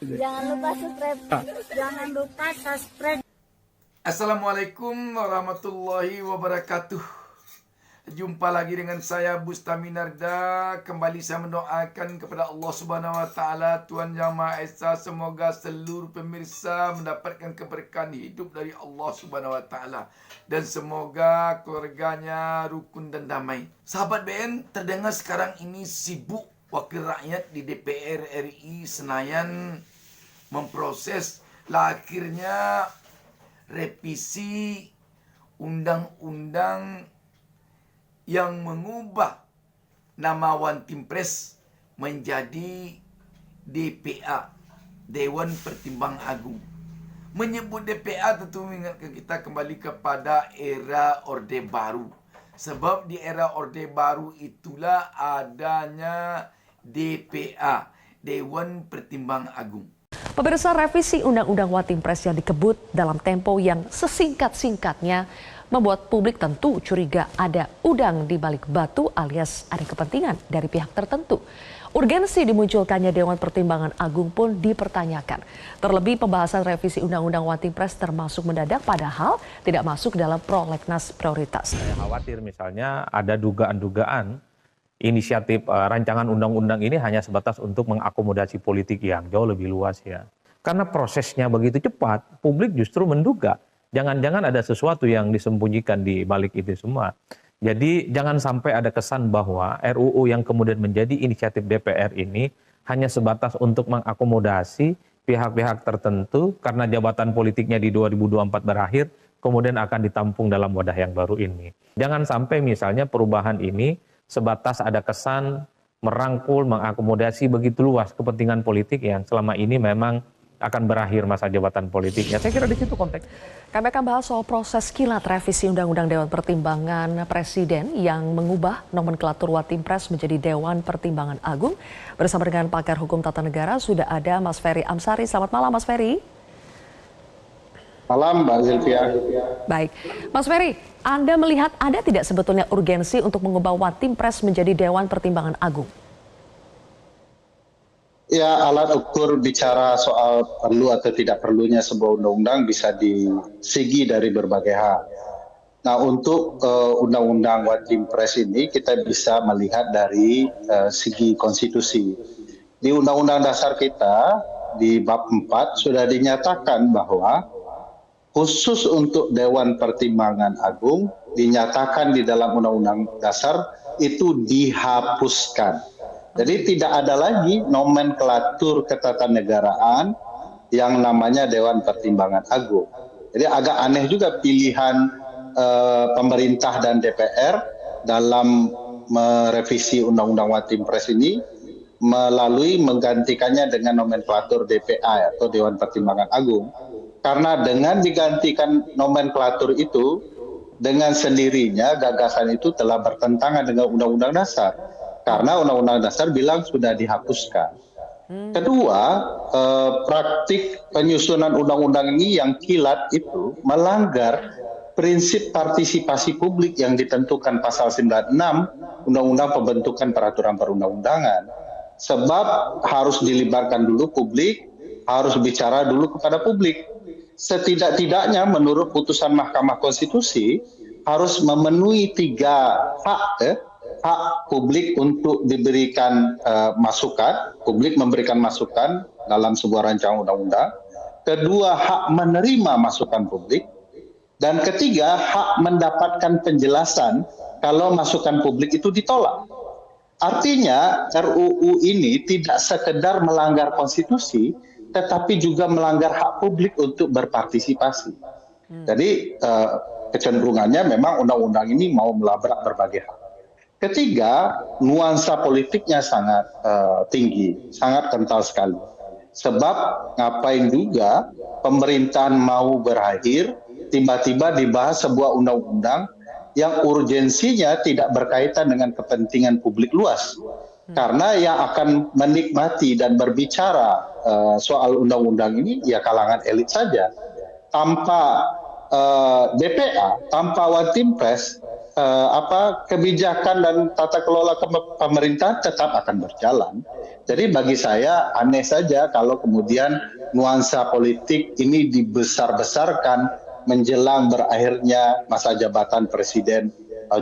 Jangan lupa subscribe. Jangan lupa subscribe. Assalamualaikum warahmatullahi wabarakatuh. Jumpa lagi dengan saya Bustaminarda. Kembali saya mendoakan kepada Allah Subhanahu wa taala, Tuhan Yang Maha Esa, semoga seluruh pemirsa mendapatkan keberkahan hidup dari Allah Subhanahu wa taala dan semoga keluarganya rukun dan damai. Sahabat BN, terdengar sekarang ini sibuk wakil rakyat di DPR RI Senayan memproses lahirnya revisi undang-undang yang mengubah nama One Team Press menjadi DPA, Dewan Pertimbangan Agung. Menyebut DPA tentu mengingatkan kita kembali kepada era Orde Baru. Sebab di era Orde Baru itulah adanya DPA, Dewan Pertimbangan Agung. Pemirsa, revisi Undang-Undang One Team Press yang dikebut dalam tempo yang sesingkat-singkatnya membuat publik tentu curiga ada udang di balik batu alias ada kepentingan dari pihak tertentu. Urgensi dimunculkannya Dewan Pertimbangan Agung pun dipertanyakan. Terlebih pembahasan revisi Undang-Undang One Team Press termasuk mendadak padahal tidak masuk dalam prolegnas prioritas. Saya khawatir misalnya ada dugaan-dugaan inisiatif rancangan undang-undang ini hanya sebatas untuk mengakomodasi politik yang jauh lebih luas ya. Karena prosesnya begitu cepat, publik justru menduga jangan-jangan ada sesuatu yang disembunyikan di balik itu semua. Jadi jangan sampai ada kesan bahwa RUU yang kemudian menjadi inisiatif DPR ini hanya sebatas untuk mengakomodasi pihak-pihak tertentu karena jabatan politiknya di 2024 berakhir, kemudian akan ditampung dalam wadah yang baru ini. Jangan sampai misalnya perubahan ini sebatas ada kesan merangkul, mengakomodasi begitu luas kepentingan politik yang selama ini memang akan berakhir masa jabatan politiknya. Saya kira di situ konteks. Kami akan bahas soal proses kilat revisi Undang-Undang Dewan Pertimbangan Presiden yang mengubah nomenklatur One Team Press menjadi Dewan Pertimbangan Agung. Bersama dengan pakar hukum tata negara sudah ada Mas Ferry Amsari. Selamat malam Mas Ferry. Malam Mbak Zilvia. Baik, Mas Ferry, Anda melihat ada tidak sebetulnya urgensi untuk mengubah One Team Press menjadi Dewan Pertimbangan Agung? Ya, alat ukur bicara soal perlu atau tidak perlunya sebuah undang-undang bisa disegi dari berbagai hal. Nah, untuk undang-undang One Team Press ini kita bisa melihat dari segi konstitusi. Di Undang-Undang Dasar kita di bab 4 sudah dinyatakan bahwa khusus untuk Dewan Pertimbangan Agung dinyatakan di dalam Undang-Undang Dasar itu dihapuskan. Jadi tidak ada lagi nomenklatur ketatanegaraan yang namanya Dewan Pertimbangan Agung. Jadi agak aneh juga pilihan pemerintah dan DPR dalam merevisi Undang-Undang One Team Press ini melalui menggantikannya dengan nomenklatur DPA atau Dewan Pertimbangan Agung. Karena dengan digantikan nomenklatur itu, dengan sendirinya gagasan itu telah bertentangan dengan Undang-Undang Dasar. Karena Undang-Undang Dasar bilang sudah dihapuskan. Kedua, praktik penyusunan undang-undang ini yang kilat itu melanggar prinsip partisipasi publik yang ditentukan pasal 96 Undang-Undang Pembentukan Peraturan Perundang-undangan. Sebab harus dilibatkan dulu publik, harus bicara dulu kepada publik. Setidak-tidaknya menurut putusan Mahkamah Konstitusi harus memenuhi 3 hak publik untuk diberikan masukan, publik memberikan masukan dalam sebuah rancangan undang-undang. Kedua, hak menerima masukan publik. Dan ketiga, hak mendapatkan penjelasan kalau masukan publik itu ditolak. Artinya RUU ini tidak sekedar melanggar konstitusi, tetapi juga melanggar hak publik untuk berpartisipasi. Jadi kecenderungannya memang undang-undang ini mau melabrak berbagai hal. Ketiga, nuansa politiknya sangat tinggi, sangat kental sekali. Sebab ngapain juga pemerintahan mau berakhir, tiba-tiba dibahas sebuah undang-undang yang urgensinya tidak berkaitan dengan kepentingan publik luas. Karena yang akan menikmati dan berbicara soal undang-undang ini ya kalangan elit saja. Tanpa DPA, tanpa One Team Press, kebijakan dan tata kelola pemerintahan tetap akan berjalan. Jadi bagi saya aneh saja kalau kemudian nuansa politik ini dibesar-besarkan menjelang berakhirnya masa jabatan Presiden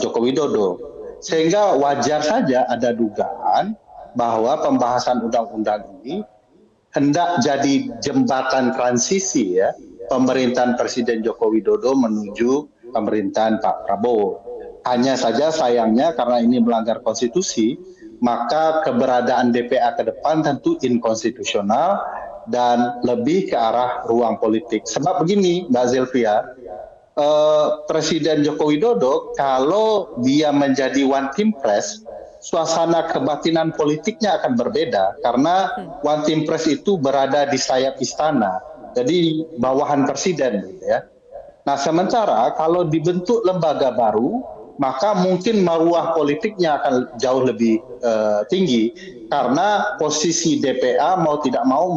Joko Widodo. Sehingga wajar saja ada dugaan bahwa pembahasan undang-undang ini hendak jadi jembatan transisi ya pemerintahan Presiden Joko Widodo menuju pemerintahan Pak Prabowo. Hanya saja sayangnya karena ini melanggar konstitusi, maka keberadaan DPA ke depan tentu inkonstitusional dan lebih ke arah ruang politik. Sebab begini, Mbak Zelvia, Presiden Joko Widodo kalau dia menjadi one team press, suasana kebatinan politiknya akan berbeda karena one team press itu berada di sayap istana, jadi bawahan presiden, gitu ya. Nah, sementara kalau dibentuk lembaga baru, maka mungkin maruah politiknya akan jauh lebih tinggi karena posisi DPA mau tidak mau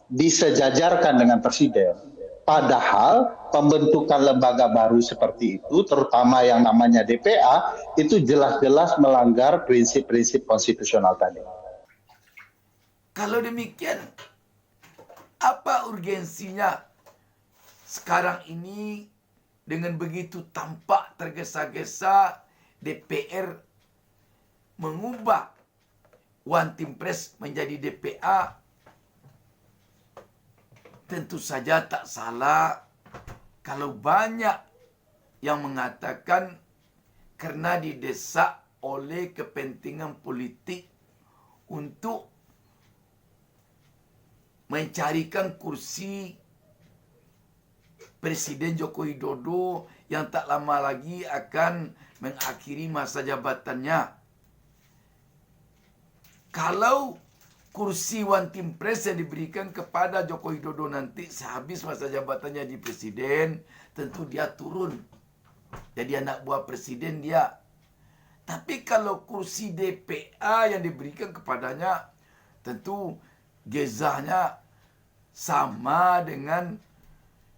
disejajarkan dengan presiden. Padahal pembentukan lembaga baru seperti itu, terutama yang namanya DPA, itu jelas-jelas melanggar prinsip-prinsip konstitusional tadi. Kalau demikian, apa urgensinya sekarang ini dengan begitu tampak tergesa-gesa DPR mengubah One Team Press menjadi DPA? Tentu saja tak salah kalau banyak yang mengatakan karena didesak oleh kepentingan politik untuk mencarikan kursi Presiden Joko Widodo yang tak lama lagi akan mengakhiri masa jabatannya. Kalau kursi One Team Press yang diberikan kepada Joko Widodo nanti sehabis masa jabatannya di presiden, tentu dia turun. Jadi anak buah presiden dia. Tapi kalau kursi DPA yang diberikan kepadanya, tentu gezahnya sama dengan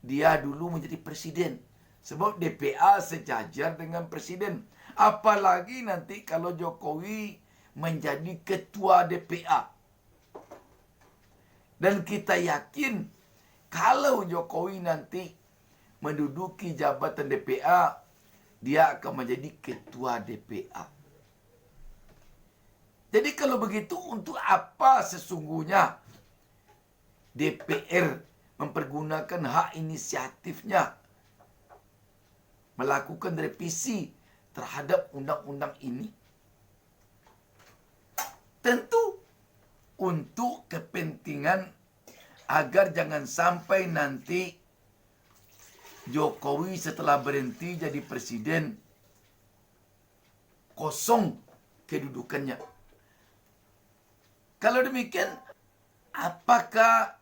dia dulu menjadi presiden. Sebab DPA sejajar dengan presiden. Apalagi nanti kalau Jokowi menjadi ketua DPA. Dan kita yakin kalau Jokowi nanti menduduki jabatan DPA, dia akan menjadi ketua DPA. Jadi kalau begitu, untuk apa sesungguhnya DPR mempergunakan hak inisiatifnya melakukan revisi terhadap undang-undang ini? Tentu untuk kepentingan agar jangan sampai nanti Jokowi setelah berhenti jadi presiden kosong kedudukannya. Kalau demikian, apakah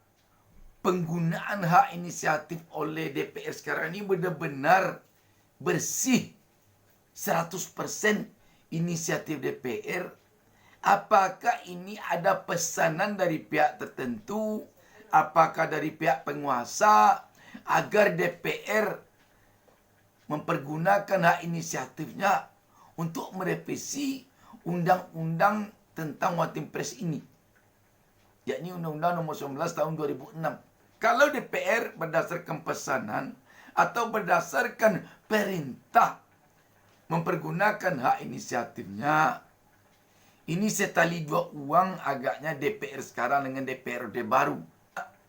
penggunaan hak inisiatif oleh DPR sekarang ini benar-benar bersih 100% inisiatif DPR? Apakah ini ada pesanan dari pihak tertentu? Apakah dari pihak penguasa agar DPR mempergunakan hak inisiatifnya untuk merevisi undang-undang tentang One Team Press ini, yakni Undang-Undang Nomor 19 Tahun 2006. Kalau DPR berdasarkan pesanan atau berdasarkan perintah mempergunakan hak inisiatifnya, ini setali dua uang agaknya DPR sekarang dengan DPRD baru.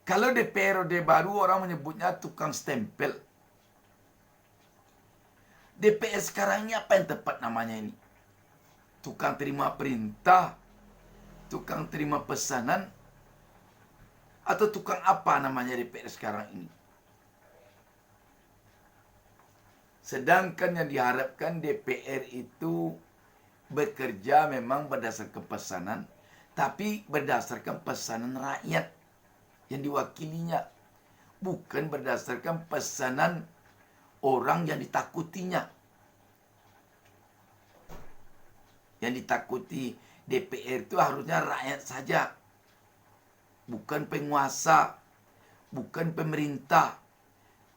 Kalau DPRD baru orang menyebutnya tukang stempel. DPR sekarang ini apa yang tepat namanya ini? Tukang terima perintah, tukang terima pesanan, atau tukang apa namanya DPR sekarang ini? Sedangkan yang diharapkan DPR itu bekerja memang berdasarkan pesanan, tapi berdasarkan pesanan rakyat yang diwakilinya, bukan berdasarkan pesanan orang yang ditakutinya. Yang ditakuti DPR itu harusnya rakyat saja, bukan penguasa, bukan pemerintah,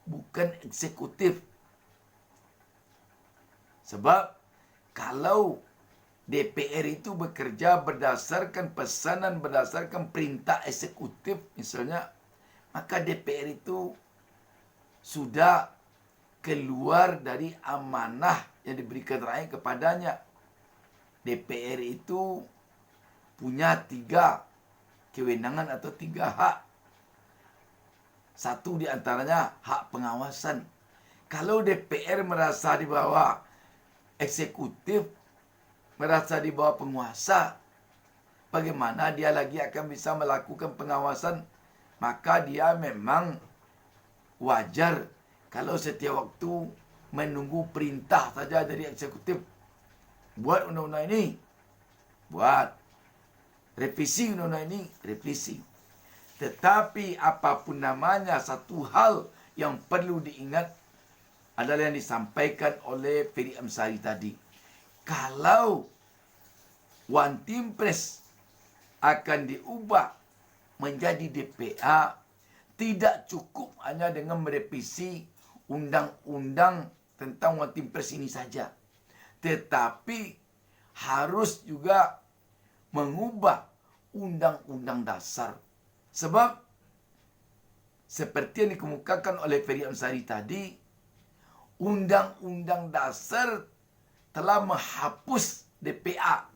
bukan eksekutif. Sebab kalau DPR itu bekerja berdasarkan pesanan, berdasarkan perintah eksekutif misalnya, maka DPR itu sudah keluar dari amanah yang diberikan rakyat kepadanya. DPR itu punya 3 kewenangan atau 3 hak. Satu di antaranya hak pengawasan. Kalau DPR merasa di bawah eksekutif, merasa di bawah penguasa, bagaimana dia lagi akan bisa melakukan pengawasan? Maka dia memang wajar kalau setiap waktu menunggu perintah saja dari eksekutif. Buat undang-undang ini, buat. Revisi undang-undang ini, revisi. Tetapi apapun namanya, satu hal yang perlu diingat adalah yang disampaikan oleh Ferry Amsari tadi. Kalau One Team Press akan diubah menjadi DPA, tidak cukup hanya dengan merevisi undang-undang tentang One Team Press ini saja. Tetapi harus juga mengubah undang-undang dasar. Sebab seperti yang dikemukakan oleh Ferry Amsari tadi, undang-undang dasar telah menghapus DPA.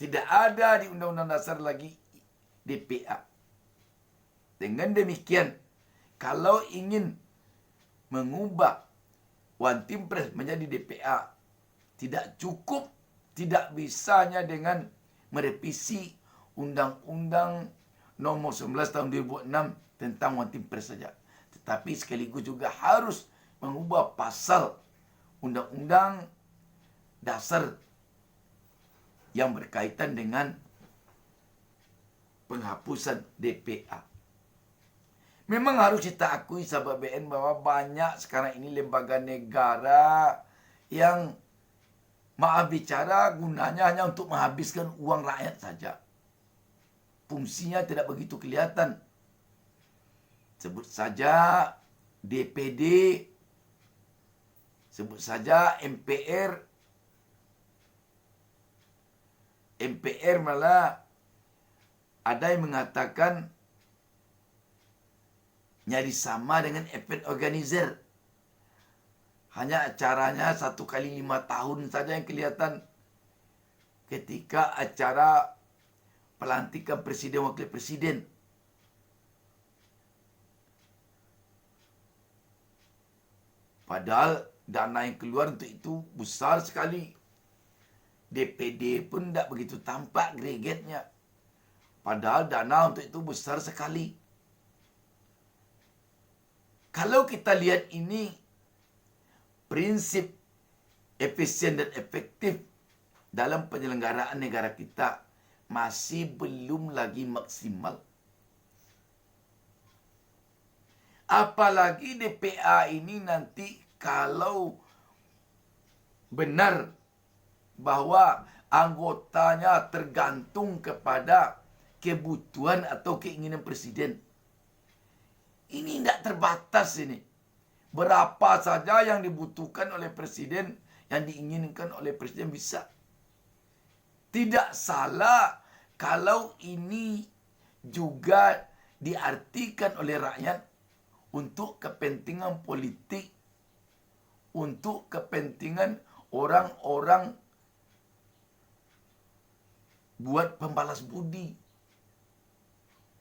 Tidak ada di undang-undang dasar lagi DPA. Dengan demikian, kalau ingin mengubah One Team Press menjadi DPA, tidak cukup, tidak bisanya dengan merevisi Undang-Undang Nomor 11 Tahun 2006 tentang One Team Press saja. Tetapi sekaligus juga harus mengubah pasal Undang-Undang Dasar yang berkaitan dengan penghapusan DPA. Memang harus kita akui sahabat BN bahwa banyak sekarang ini lembaga negara yang maaf bicara gunanya hanya untuk menghabiskan uang rakyat saja. Fungsinya tidak begitu kelihatan. Sebut saja DPD, sebut saja MPR. MPR malah ada yang mengatakan nyari sama dengan event organizer. Hanya acaranya 1 kali 5 tahun saja yang kelihatan. Ketika acara pelantikan presiden wakil presiden. Padahal dana yang keluar untuk itu besar sekali. DPD pun tidak begitu tampak gregetnya. Padahal dana untuk itu besar sekali. Kalau kita lihat ini, prinsip efisien dan efektif dalam penyelenggaraan negara kita masih belum lagi maksimal. Apalagi DPA ini nanti kalau benar bahwa anggotanya tergantung kepada kebutuhan atau keinginan presiden. Ini tidak terbatas ini. Berapa saja yang dibutuhkan oleh presiden, yang diinginkan oleh presiden bisa. Tidak salah kalau ini juga diartikan oleh rakyat untuk kepentingan politik, untuk kepentingan orang-orang buat pembalas budi.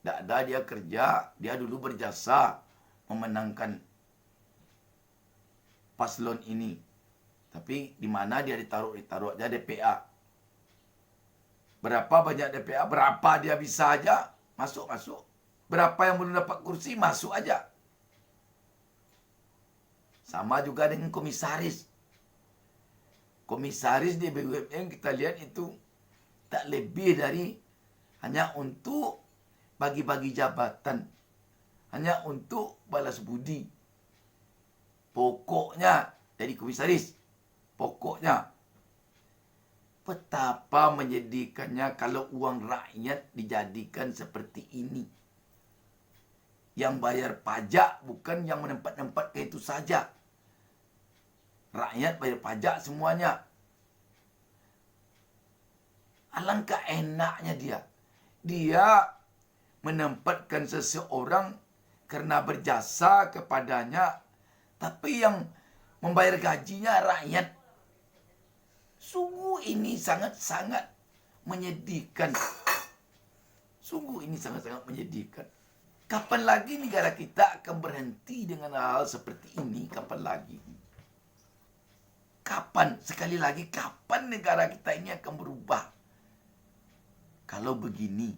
Tidak ada dia kerja, dia dulu berjasa memenangkan paslon ini. Tapi di mana dia ditaruh aja DPA. Berapa banyak DPA, berapa dia bisa aja masuk. Berapa yang belum dapat kursi, masuk aja. Sama juga dengan komisaris. Komisaris di BUMN kita lihat itu tak lebih dari hanya untuk bagi-bagi jabatan. Hanya untuk balas budi. Pokoknya jadi komisaris. Pokoknya. Betapa menyedihkannya kalau uang rakyat dijadikan seperti ini. Yang bayar pajak bukan yang menempat-nempat ke itu saja. Rakyat bayar pajak semuanya. Alangkah enaknya dia. Dia menempatkan seseorang karena berjasa kepadanya, tapi yang membayar gajinya rakyat. Sungguh ini sangat-sangat menyedihkan. Sungguh ini sangat-sangat menyedihkan. Kapan lagi negara kita akan berhenti dengan hal seperti ini? Kapan lagi? Kapan? Sekali lagi, kapan negara kita ini akan berubah? Kalau begini.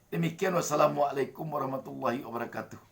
Demikian, wassalamualaikum warahmatullahi wabarakatuh.